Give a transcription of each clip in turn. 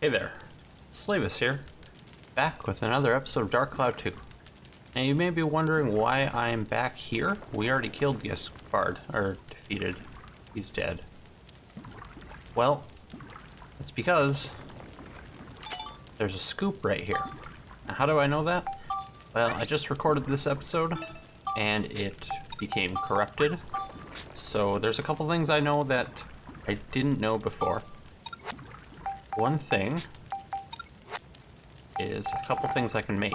Hey there, Slavis here, back with another episode of Dark Cloud 2. Now you may be wondering why I'm back here. We already killed Gaspard, or defeated. He's dead. Well, it's because there's a scoop right here. Now how do I know that? Well, I just recorded this episode and it became corrupted. So there's a couple things I know that I didn't know before. One thing is a couple things I can make.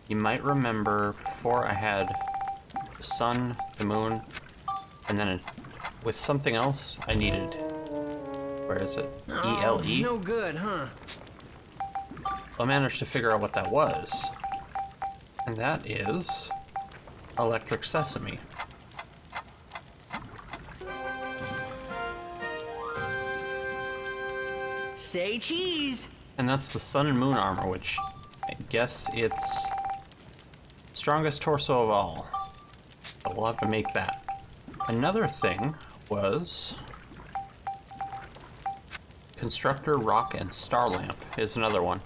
You might remember before I had the sun, the moon, and then with something else I needed. Where is it? ELE? No good, huh? I managed to figure out what that was. And that is electric sesame. Say cheese! And that's the Sun and Moon Armour, which I guess it's strongest torso of all. But we'll have to make that. Another thing was Constructor, Rock, and Star Lamp is another one.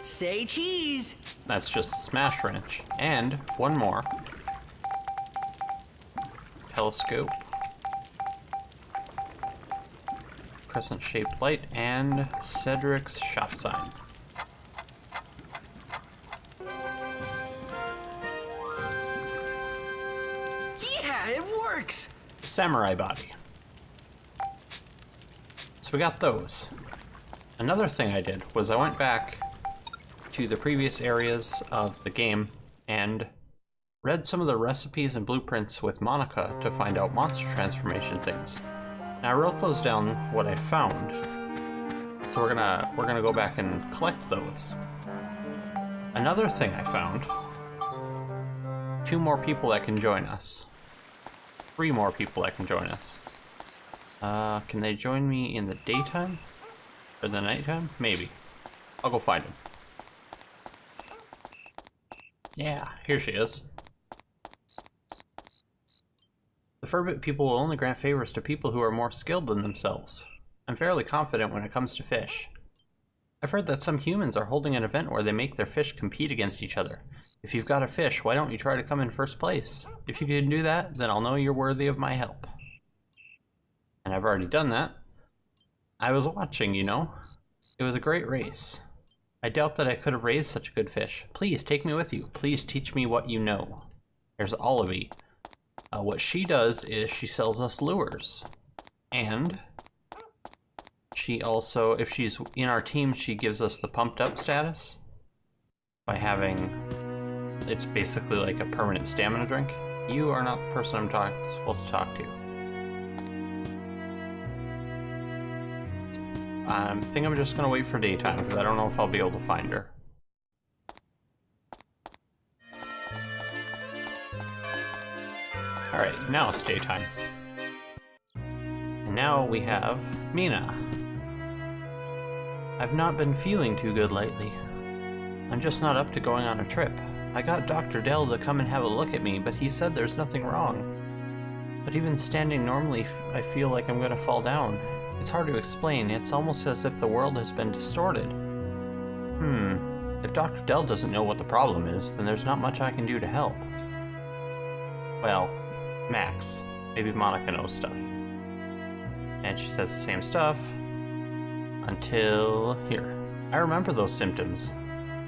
Say cheese! That's just Smash Wrench. And one more. Telescope. Crescent-shaped light, and Cedric's shop sign. Yeah, it works! Samurai body. So we got those. Another thing I did was I went back to the previous areas of the game and read some of the recipes and blueprints with Monica to find out monster transformation things. Now I wrote those down, what I found. So we're gonna go back and collect those. Another thing I found, 2 more people that can join us. 3 more people that can join us. Can they join me in the daytime? Or the nighttime? Maybe. I'll go find them. Yeah, here she is. The Furbit people will only grant favors to people who are more skilled than themselves. I'm fairly confident when it comes to fish. I've heard that some humans are holding an event where they make their fish compete against each other. If you've got a fish, why don't you try to come in first place? If you can do that, then I'll know you're worthy of my help. And I've already done that. I was watching, you know. It was a great race. I doubt that I could have raised such a good fish. Please take me with you. Please teach me what you know. There's Olivie. What she does is she sells us lures. And she also, if she's in our team, she gives us the pumped up status by having, it's basically like a permanent stamina drink. You are not the person I'm supposed to talk to. I think I'm just gonna wait for daytime because I don't know if I'll be able to find her. Alright, now it's daytime. And now we have Mina. I've not been feeling too good lately. I'm just not up to going on a trip. I got Dr. Dell to come and have a look at me, but he said there's nothing wrong. But even standing normally, I feel like I'm gonna fall down. It's hard to explain. It's almost as if the world has been distorted. If Dr. Dell doesn't know what the problem is, then there's not much I can do to help. Well, Max. Maybe Monica knows stuff. And she says the same stuff until here. I remember those symptoms.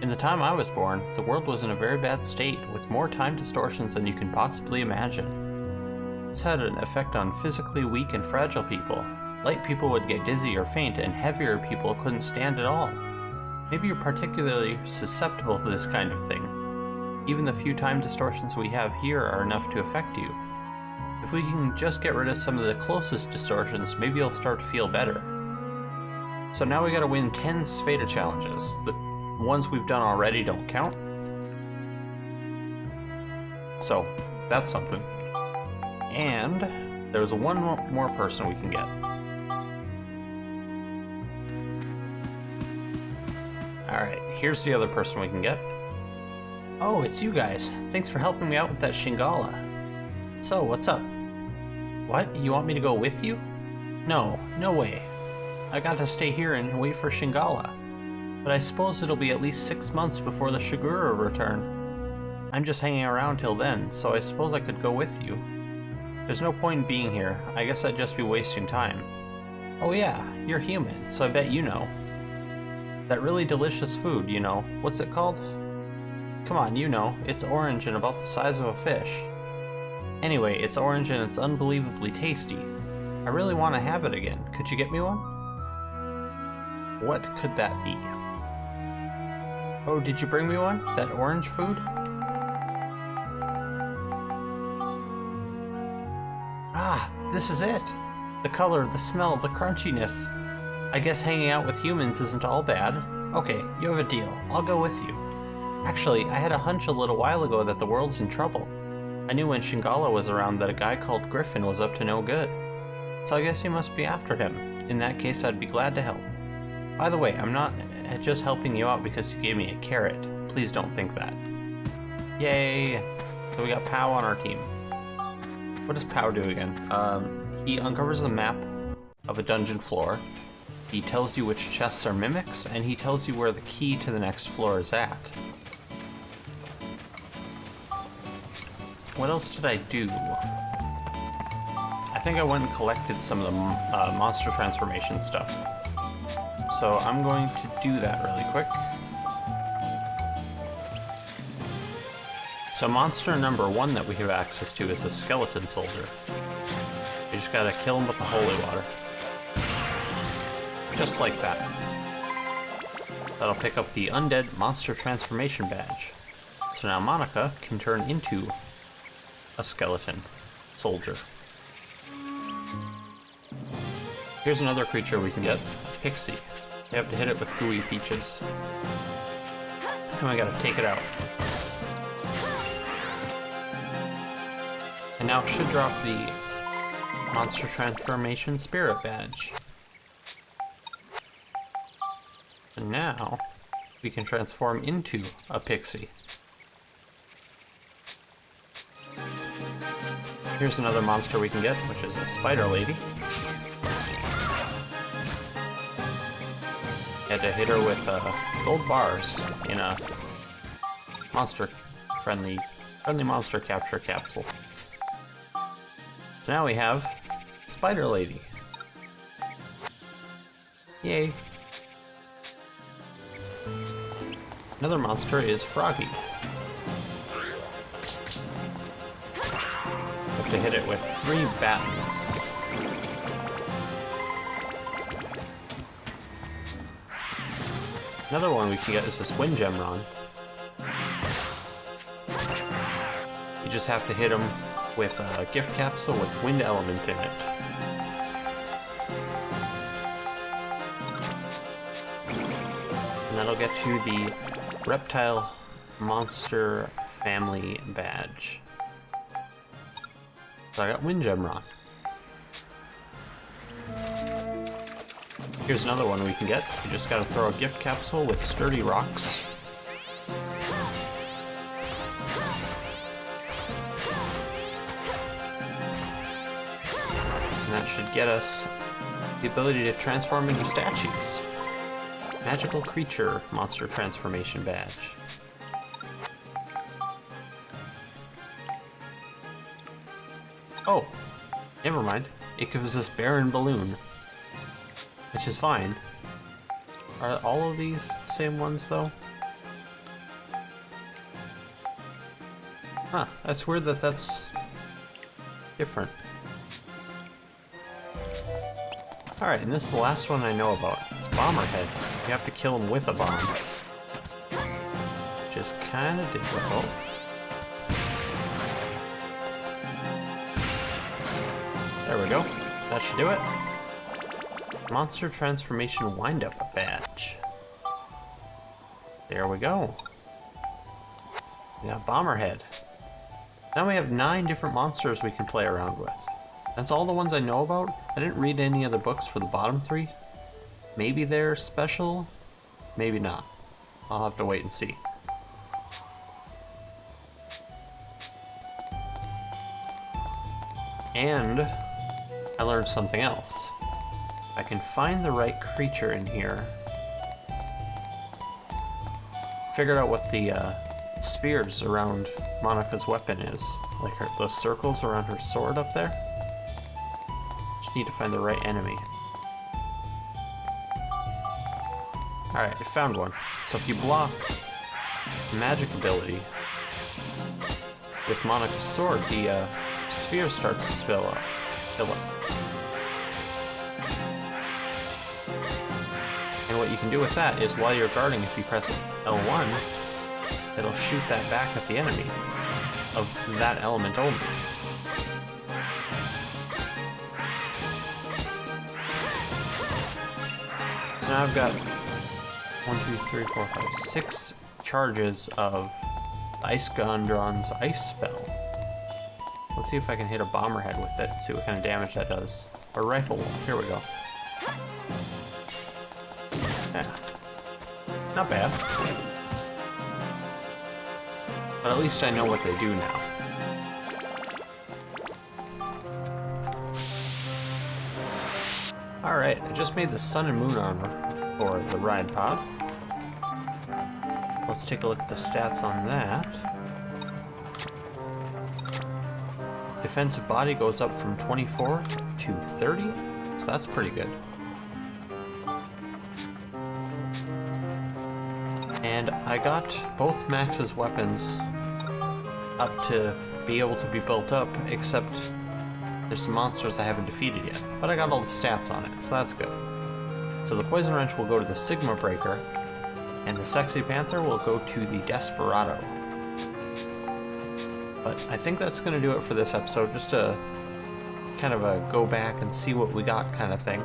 In the time I was born, the world was in a very bad state, with more time distortions than you can possibly imagine. This had an effect on physically weak and fragile people. Light people would get dizzy or faint, and heavier people couldn't stand at all. Maybe you're particularly susceptible to this kind of thing. Even the few time distortions we have here are enough to affect you. If we can just get rid of some of the closest distortions, maybe you'll start to feel better. So now we gotta win 10 Sveta challenges. The ones we've done already don't count. So, that's something. And there's one more person we can get. Alright, here's the other person we can get. Oh, it's you guys. Thanks for helping me out with that Shingala. So, what's up? What? You want me to go with you? No, no way. I got to stay here and wait for Shingala. But I suppose it'll be at least 6 months before the Shigura return. I'm just hanging around till then, so I suppose I could go with you. There's no point in being here. I guess I'd just be wasting time. Oh yeah, you're human, so I bet you know. That really delicious food, you know. What's it called? Come on, you know. It's orange and about the size of a fish. Anyway, it's orange and it's unbelievably tasty. I really want to have it again. Could you get me one? What could that be? Oh, did you bring me one? That orange food? Ah, this is it! The color, the smell, the crunchiness. I guess hanging out with humans isn't all bad. Okay, you have a deal. I'll go with you. Actually, I had a hunch a little while ago that the world's in trouble. I knew when Shingala was around that a guy called Griffin was up to no good. So I guess you must be after him. In that case, I'd be glad to help. By the way, I'm not just helping you out because you gave me a carrot. Please don't think that. Yay! So we got Pow on our team. What does Pow do again? He uncovers the map of a dungeon floor. He tells you which chests are mimics, and he tells you where the key to the next floor is at. What else did I do? I think I went and collected some of the monster transformation stuff. So I'm going to do that really quick. So monster number 1 that we have access to is the skeleton soldier. You just gotta kill him with the holy water. Just like that. That'll pick up the Undead monster transformation badge. So now Monica can turn into a skeleton soldier. Here's another creature we can get, a pixie. You have to hit it with gooey peaches. And we gotta take it out. And now it should drop the monster transformation spirit badge. And now we can transform into a pixie. Here's another monster we can get, which is a spider lady. You had to hit her with gold bars in a friendly monster capture capsule. So now we have Spider Lady. Yay. Another monster is Froggy. Have to hit it with 3 battens. Another one we can get is this Wind Gemron. You just have to hit him with a gift capsule with wind element in it. And that'll get you the Reptile Monster Family badge. So I got Wind Gemron. Here's another one we can get. You just gotta throw a gift capsule with sturdy rocks. And that should get us the ability to transform into statues. Magical Creature Monster Transformation Badge. Oh, never mind. It gives us Barren Balloon. Which is fine. Are all of these the same ones, though? Huh, that's weird that that's different. Alright, and this is the last one I know about. It's Bomberhead. You have to kill him with a bomb. Which is kind of difficult. There we go. That should do it. Monster Transformation Wind-Up badge. There we go. We got Bomberhead. Now we have 9 different monsters we can play around with. That's all the ones I know about. I didn't read any other books for the bottom 3. Maybe they're special, maybe not. I'll have to wait and see. And I learned something else. I can find the right creature in here. Figured out what the spheres around Monica's weapon is. Like those circles around her sword up there. Just need to find the right enemy. Alright, I found one. So if you block magic ability with Monica's sword, the sphere starts to fill up. And what you can do with that is while you're guarding, if you press L1, it'll shoot that back at the enemy of that element only. So now I've got 6 charges of Ice Gondron's ice spell. Let's see if I can hit a bomber head with it, see what kind of damage that does. Or rifle wall, here we go. Yeah. Not bad. But at least I know what they do now. Alright, I just made the Sun and Moon Armour for the ride pod. Let's take a look at the stats on that. Defensive body goes up from 24 to 30, so that's pretty good. And I got both Max's weapons up to be able to be built up, except there's some monsters I haven't defeated yet. But I got all the stats on it, so that's good. So the Poison Wrench will go to the Sigma Breaker, and the Sexy Panther will go to the Desperado. But I think that's going to do it for this episode, just a kind of a go back and see what we got kind of thing.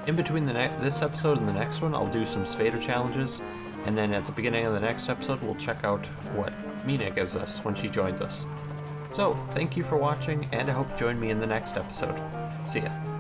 In between this episode and the next one, I'll do some Spada challenges, and then at the beginning of the next episode, we'll check out what Mina gives us when she joins us. So, thank you for watching, and I hope you join me in the next episode. See ya.